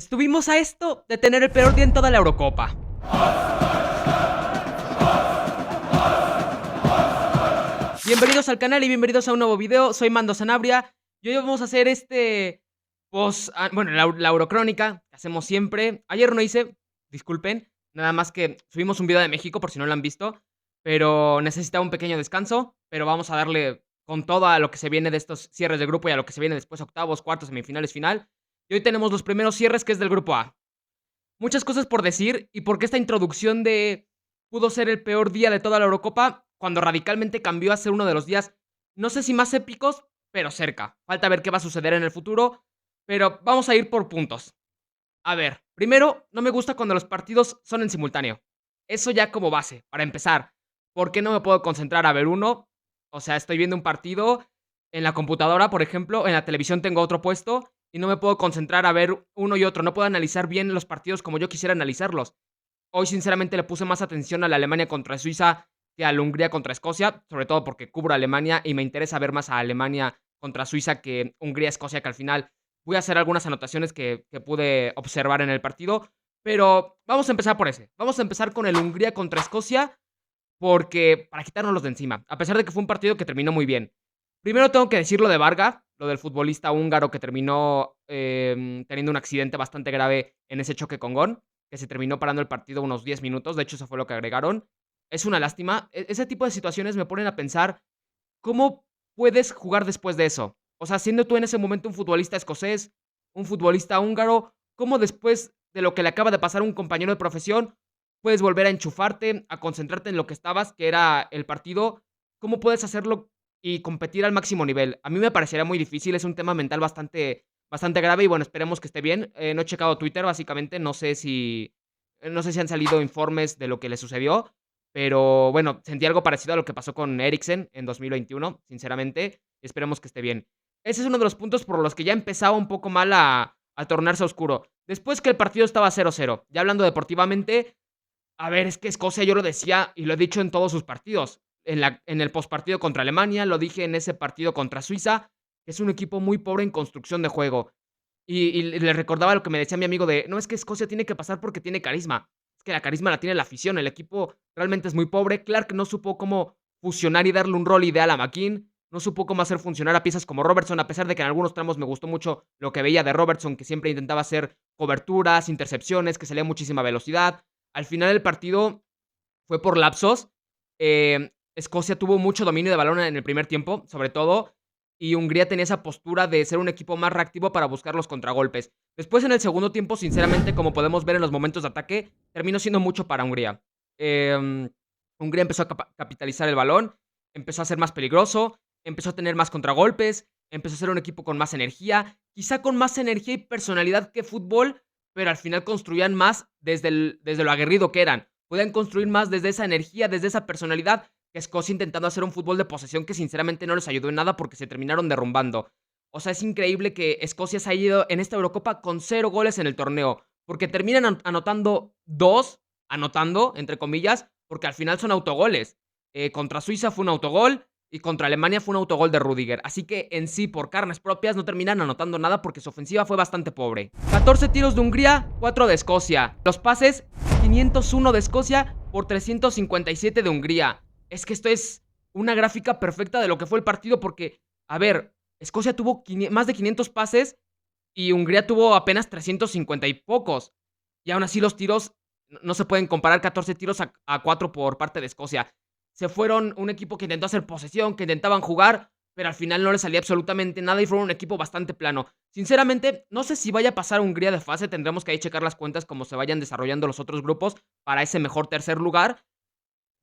Estuvimos a esto de tener el peor día en toda la Eurocopa. Bienvenidos al canal y bienvenidos a un nuevo video. Soy Mando Sanabria y hoy vamos a hacer la Eurocrónica que hacemos siempre. Ayer no hice, disculpen, nada más que subimos un video de México por si no lo han visto, pero necesitaba un pequeño descanso, pero vamos a darle con todo a lo que se viene de estos cierres de grupo y a lo que se viene después, octavos, cuartos, semifinales, final. Y hoy tenemos los primeros cierres, que es del grupo A. Muchas cosas por decir y porque esta introducción de pudo ser el peor día de toda la Eurocopa, cuando radicalmente cambió a ser uno de los días, no sé si más épicos, pero cerca. Falta ver qué va a suceder en el futuro, pero vamos a ir por puntos. A ver, primero, no me gusta cuando los partidos son en simultáneo. Eso ya como base, para empezar. ¿Por qué no me puedo concentrar a ver uno? O sea, estoy viendo un partido en la computadora, por ejemplo, en la televisión tengo otro puesto y no me puedo concentrar a ver uno y otro. No puedo analizar bien los partidos como yo quisiera analizarlos. Hoy, sinceramente, le puse más atención a la Alemania contra Suiza que a la Hungría contra Escocia, sobre todo porque cubro a Alemania y me interesa ver más a Alemania contra Suiza que Hungría-Escocia, que al final voy a hacer algunas anotaciones que pude observar en el partido. Pero vamos a empezar por ese. Vamos a empezar con el Hungría contra Escocia, porque para quitárnoslos de encima, a pesar de que fue un partido que terminó muy bien. Primero tengo que decir lo de Varga, lo del futbolista húngaro que terminó teniendo un accidente bastante grave en ese choque con Gon, que se terminó parando el partido unos 10 minutos, de hecho eso fue lo que agregaron. Es una lástima. Ese tipo de situaciones me ponen a pensar, ¿cómo puedes jugar después de eso? O sea, siendo tú en ese momento un futbolista escocés, un futbolista húngaro, ¿cómo después de lo que le acaba de pasar a un compañero de profesión puedes volver a enchufarte, a concentrarte en lo que estabas, que era el partido? ¿Cómo puedes hacerlo y competir al máximo nivel? A mí me parecería muy difícil, es un tema mental bastante grave y bueno, esperemos que esté bien. No he checado Twitter, básicamente, no sé si han salido informes de lo que le sucedió, pero bueno, sentí algo parecido a lo que pasó con Eriksen en 2021, sinceramente. Esperemos que esté bien. Ese es uno de los puntos por los que ya empezaba un poco mal a tornarse oscuro. Después que el partido estaba 0-0, ya hablando deportivamente, a ver, es que Escocia, yo lo decía y lo he dicho en todos sus partidos. En el postpartido contra Alemania, lo dije en ese partido contra Suiza, que es un equipo muy pobre en construcción de juego. Y le recordaba lo que me decía mi amigo de, no, es que Escocia tiene que pasar porque tiene carisma. Es que la carisma la tiene la afición, el equipo realmente es muy pobre. Clark no supo cómo fusionar y darle un rol ideal a McKean. No supo cómo hacer funcionar a piezas como Robertson, a pesar de que en algunos tramos me gustó mucho lo que veía de Robertson, que siempre intentaba hacer coberturas, intercepciones, que salía muchísima velocidad. Al final del partido fue por lapsos. Escocia tuvo mucho dominio de balón en el primer tiempo, sobre todo, y Hungría tenía esa postura de ser un equipo más reactivo para buscar los contragolpes. Después, en el segundo tiempo, sinceramente, como podemos ver en los momentos de ataque, terminó siendo mucho para Hungría. Hungría empezó a capitalizar el balón, empezó a ser más peligroso, empezó a tener más contragolpes, empezó a ser un equipo con más energía, quizá con más energía y personalidad que fútbol, pero al final construían más desde lo aguerrido que eran. Podían construir más desde esa energía, desde esa personalidad, que Escocia intentando hacer un fútbol de posesión que sinceramente no les ayudó en nada porque se terminaron derrumbando. O sea, es increíble que Escocia se haya ido en esta Eurocopa con 0 goles en el torneo, porque terminan anotando 2, anotando, entre comillas, porque al final son autogoles. Contra Suiza fue un autogol y contra Alemania fue un autogol de Rüdiger. Así que en sí, por carnes propias, no terminan anotando nada porque su ofensiva fue bastante pobre. 14 tiros de Hungría, 4 de Escocia. Los pases, 501 de Escocia por 357 de Hungría. Es que esto es una gráfica perfecta de lo que fue el partido porque, a ver, Escocia tuvo más de 500 pases y Hungría tuvo apenas 350 y pocos. Y aún así los tiros no se pueden comparar. 14 tiros a 4 por parte de Escocia. Se fueron un equipo que intentó hacer posesión, que intentaban jugar, pero al final no les salía absolutamente nada y fueron un equipo bastante plano. Sinceramente, no sé si vaya a pasar Hungría de fase. Tendremos que ahí checar las cuentas como se vayan desarrollando los otros grupos para ese mejor tercer lugar.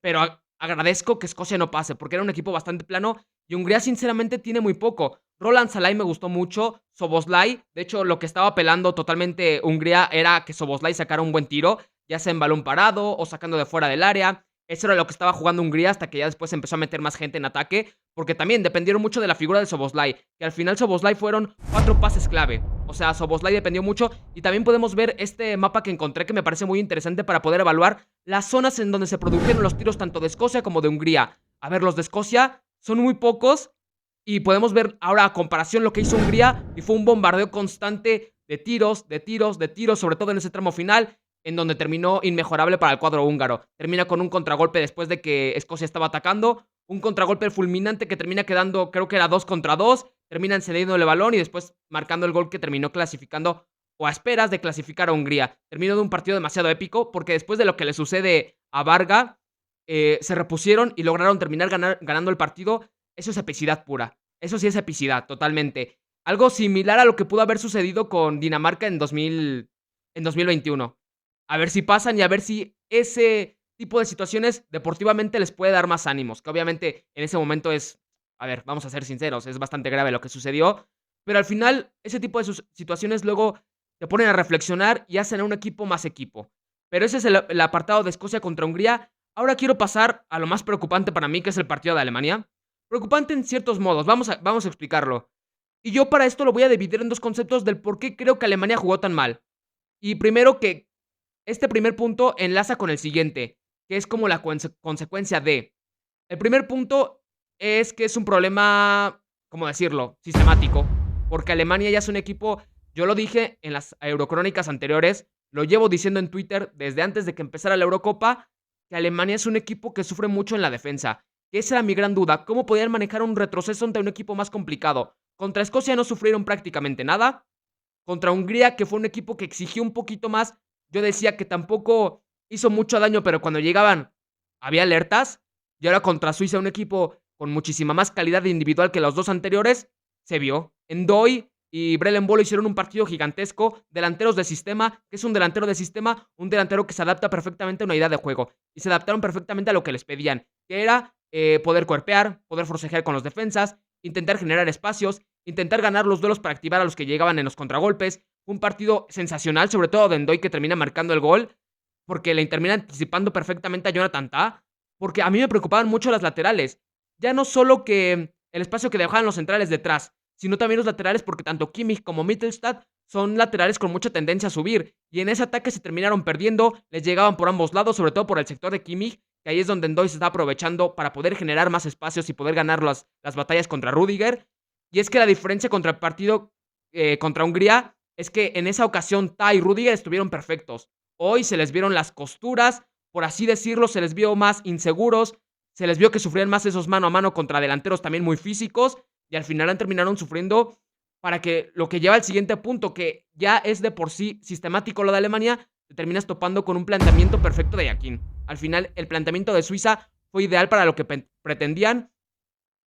Pero agradezco que Escocia no pase, porque era un equipo bastante plano y Hungría sinceramente tiene muy poco. Roland Salai me gustó mucho, Szoboszlai, de hecho lo que estaba apelando totalmente Hungría era que Szoboszlai sacara un buen tiro, ya sea en balón parado o sacando de fuera del área. Eso era lo que estaba jugando Hungría hasta que ya después empezó a meter más gente en ataque, porque también dependieron mucho de la figura de Szoboszlai, que al final Szoboszlai fueron 4 pases clave. O sea, Szoboszlai dependió mucho y también podemos ver este mapa que encontré que me parece muy interesante para poder evaluar las zonas en donde se produjeron los tiros tanto de Escocia como de Hungría. A ver, los de Escocia son muy pocos y podemos ver ahora a comparación lo que hizo Hungría y fue un bombardeo constante de tiros, de tiros, de tiros, sobre todo en ese tramo final, en donde terminó inmejorable para el cuadro húngaro. Termina con un contragolpe después de que Escocia estaba atacando, un contragolpe fulminante que termina quedando, creo que era 2 contra 2, terminan cediendo el balón y después marcando el gol que terminó clasificando o a esperas de clasificar a Hungría. Terminó de un partido demasiado épico porque después de lo que le sucede a Varga, se repusieron y lograron terminar ganando el partido. Eso es epicidad pura. Eso sí es epicidad, totalmente. Algo similar a lo que pudo haber sucedido con Dinamarca en 2021. A ver si pasan y a ver si ese tipo de situaciones deportivamente les puede dar más ánimos. Que obviamente en ese momento es, a ver, vamos a ser sinceros, es bastante grave lo que sucedió. Pero al final, ese tipo de situaciones luego te ponen a reflexionar y hacen a un equipo más equipo. Pero ese es el apartado de Escocia contra Hungría. Ahora quiero pasar a lo más preocupante para mí, que es el partido de Alemania. Preocupante en ciertos modos, vamos a explicarlo. Y yo para esto lo voy a dividir en dos conceptos del por qué creo que Alemania jugó tan mal. Y primero que este primer punto enlaza con el siguiente, que es como la consecuencia de. El primer punto es que es un problema, ¿cómo decirlo?, sistemático. Porque Alemania ya es un equipo, yo lo dije en las Eurocrónicas anteriores, lo llevo diciendo en Twitter desde antes de que empezara la Eurocopa, que Alemania es un equipo que sufre mucho en la defensa. Esa era mi gran duda, ¿cómo podían manejar un retroceso ante un equipo más complicado? Contra Escocia no sufrieron prácticamente nada. Contra Hungría, que fue un equipo que exigió un poquito más, yo decía que tampoco hizo mucho daño, pero cuando llegaban había alertas. Y ahora contra Suiza, un equipo con muchísima más calidad individual que los dos anteriores, se vio. Ndoye y Brelen Bolo hicieron un partido gigantesco. Delanteros de sistema. ¿Qué es un delantero de sistema? Un delantero que se adapta perfectamente a una idea de juego. Y se adaptaron perfectamente a lo que les pedían, que era poder cuerpear, poder forcejear con los defensas, intentar generar espacios, intentar ganar los duelos para activar a los que llegaban en los contragolpes. Un partido sensacional, sobre todo de Ndoye, que termina marcando el gol, porque le termina anticipando perfectamente a Jonathan Tah, porque a mí me preocupaban mucho las laterales. Ya no solo que el espacio que dejaban los centrales detrás, sino también los laterales, porque tanto Kimmich como Mittelstadt son laterales con mucha tendencia a subir, y en ese ataque se terminaron perdiendo, les llegaban por ambos lados, sobre todo por el sector de Kimmich, que ahí es donde Ndoye se está aprovechando para poder generar más espacios y poder ganar las batallas contra Rüdiger. Y es que la diferencia contra el partido contra Hungría es que en esa ocasión Tah y Rüdiger estuvieron perfectos. Hoy se les vieron las costuras, por así decirlo, se les vio más inseguros, se les vio que sufrían más esos mano a mano contra delanteros también muy físicos, y al final terminaron sufriendo para que lo que lleva al siguiente punto, que ya es de por sí sistemático lo de Alemania, te terminas topando con un planteamiento perfecto de Yakin. Al final, el planteamiento de Suiza fue ideal para lo que pretendían,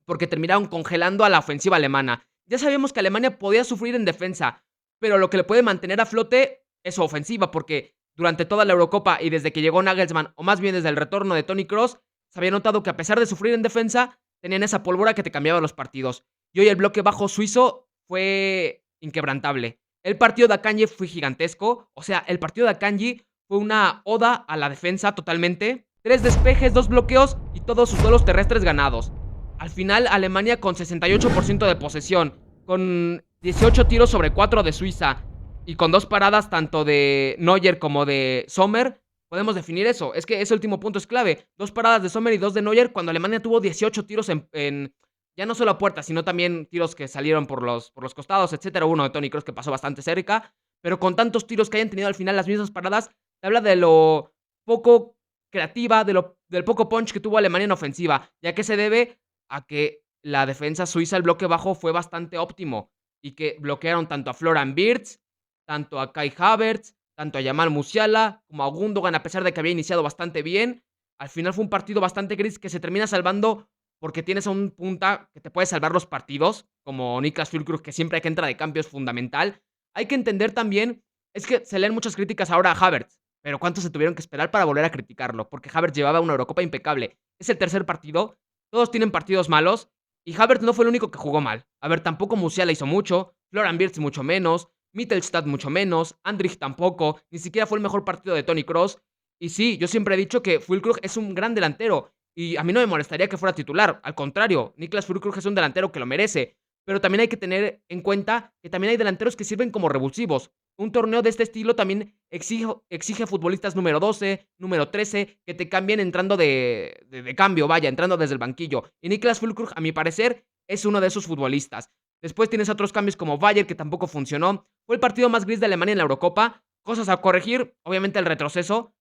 porque terminaron congelando a la ofensiva alemana. Ya sabíamos que Alemania podía sufrir en defensa, pero lo que le puede mantener a flote es su ofensiva, porque durante toda la Eurocopa y desde que llegó Nagelsmann, o más bien desde el retorno de Toni Kroos, se había notado que a pesar de sufrir en defensa, tenían esa pólvora que te cambiaba los partidos. Y hoy el bloque bajo suizo fue inquebrantable. El partido de Akanji fue gigantesco, o sea, el partido de Akanji fue una oda a la defensa totalmente. 3 despejes, 2 bloqueos y todos sus duelos terrestres ganados. Al final, Alemania con 68% de posesión, con 18 tiros sobre 4 de Suiza y con 2 paradas tanto de Neuer como de Sommer, podemos definir eso. Es que ese último punto es clave. 2 paradas de Sommer y 2 de Neuer cuando Alemania tuvo 18 tiros en ya no solo a puerta, sino también tiros que salieron por los costados, etcétera. Uno de Toni Kroos que pasó bastante cerca, pero con tantos tiros que hayan tenido al final las mismas paradas, te habla de lo poco creativa, del poco punch que tuvo Alemania en ofensiva, ya que se debe a que la defensa suiza, el bloque bajo, fue bastante óptimo y que bloquearon tanto a Florian Wirtz, tanto a Kai Havertz, tanto a Jamal Musiala, como a Gundogan, a pesar de que había iniciado bastante bien. Al final fue un partido bastante gris que se termina salvando porque tienes a un punta que te puede salvar los partidos, como Niklas Füllkrug, que siempre que entra de cambio es fundamental. Hay que entender también, es que se leen muchas críticas ahora a Havertz, pero ¿cuánto se tuvieron que esperar para volver a criticarlo? Porque Havertz llevaba una Eurocopa impecable. Es el tercer partido, todos tienen partidos malos, y Havertz no fue el único que jugó mal. A ver, tampoco Musiala hizo mucho, Florian Wirtz mucho menos, Mittelstadt mucho menos, Andrich tampoco, ni siquiera fue el mejor partido de Toni Kroos. Y sí, yo siempre he dicho que Füllkrug es un gran delantero, y a mí no me molestaría que fuera titular. Al contrario, Niklas Füllkrug es un delantero que lo merece. Pero también hay que tener en cuenta que también hay delanteros que sirven como revulsivos. Un torneo de este estilo también exige futbolistas número 12, número 13, que te cambien entrando de cambio, vaya, entrando desde el banquillo. Y Niklas Füllkrug, a mi parecer, es uno de esos futbolistas. Después tienes otros cambios como Bayern, que tampoco funcionó. Fue el partido más gris de Alemania en la Eurocopa. Cosas a corregir, obviamente el retroceso.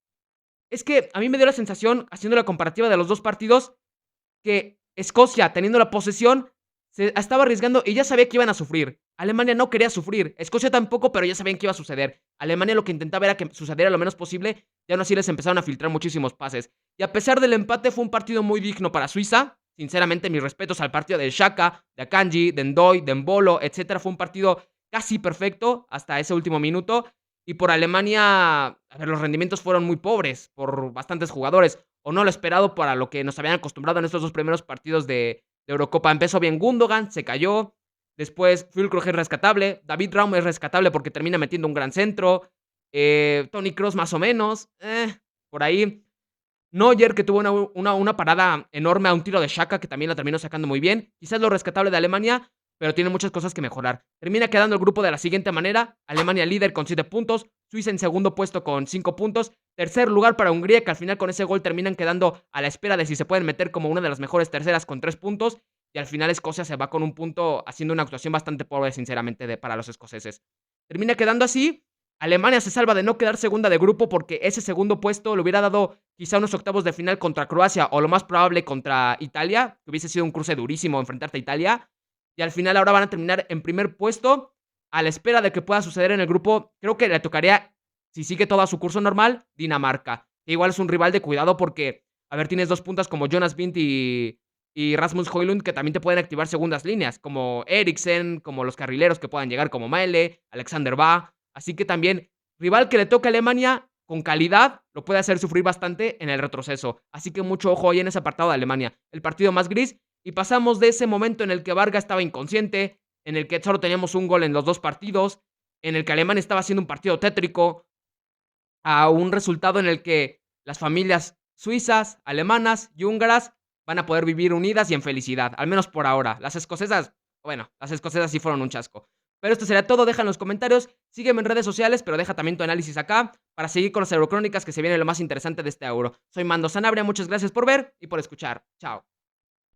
Es que a mí me dio la sensación, haciendo la comparativa de los dos partidos, que Escocia, teniendo la posesión, se estaba arriesgando y ya sabía que iban a sufrir. Alemania no quería sufrir. Escocia tampoco, pero ya sabían que iba a suceder. Alemania lo que intentaba era que sucediera lo menos posible. Y aún así les empezaron a filtrar muchísimos pases. Y a pesar del empate, fue un partido muy digno para Suiza. Sinceramente, mis respetos al partido de Xhaka, de Akanji, de Ndoye, de Embolo, etcétera. Fue un partido casi perfecto hasta ese último minuto. Y por Alemania, a ver, los rendimientos fueron muy pobres por bastantes jugadores. O no lo esperado para lo que nos habían acostumbrado en estos dos primeros partidos de Eurocopa. Empezó bien Gundogan, se cayó. Después Füllkrug es rescatable. David Raum es rescatable porque termina metiendo un gran centro. Toni Kroos más o menos. Por ahí. Neuer, que tuvo una parada enorme a un tiro de Xhaka, que también la terminó sacando muy bien. Quizás lo rescatable de Alemania, pero tiene muchas cosas que mejorar. Termina quedando el grupo de la siguiente manera. Alemania líder con 7 puntos. Suiza en segundo puesto con 5 puntos. Tercer lugar para Hungría, que al final con ese gol terminan quedando a la espera de si se pueden meter como una de las mejores terceras con 3 puntos. Y al final Escocia se va con un punto, haciendo una actuación bastante pobre, sinceramente, para los escoceses. Termina quedando así. Alemania se salva de no quedar segunda de grupo porque ese segundo puesto le hubiera dado quizá unos octavos de final contra Croacia o lo más probable contra Italia, que hubiese sido un cruce durísimo enfrentarte a Italia. Y al final ahora van a terminar en primer puesto a la espera de que pueda suceder en el grupo. Creo que le tocaría, si sigue todo a su curso normal, Dinamarca. Que igual es un rival de cuidado porque, a ver, tienes dos puntas como Jonas Vint y Rasmus Højlund que también te pueden activar segundas líneas, como Eriksen, como los carrileros que puedan llegar, como Maele, Alexander Ba. Así que también, rival que le toca a Alemania con calidad, lo puede hacer sufrir bastante en el retroceso. Así que mucho ojo ahí en ese apartado de Alemania. El partido más gris. Y pasamos de ese momento en el que Vargas estaba inconsciente, en el que solo teníamos un gol en los dos partidos, en el que Alemania estaba haciendo un partido tétrico, a un resultado en el que las familias suizas, alemanas y húngaras van a poder vivir unidas y en felicidad, al menos por ahora. Las escocesas, bueno, las escocesas sí fueron un chasco. Pero esto sería todo, deja en los comentarios, sígueme en redes sociales, pero deja también tu análisis acá para seguir con las Eurocrónicas, que se viene lo más interesante de este Euro. Soy Mando Sanabria, muchas gracias por ver y por escuchar. Chao.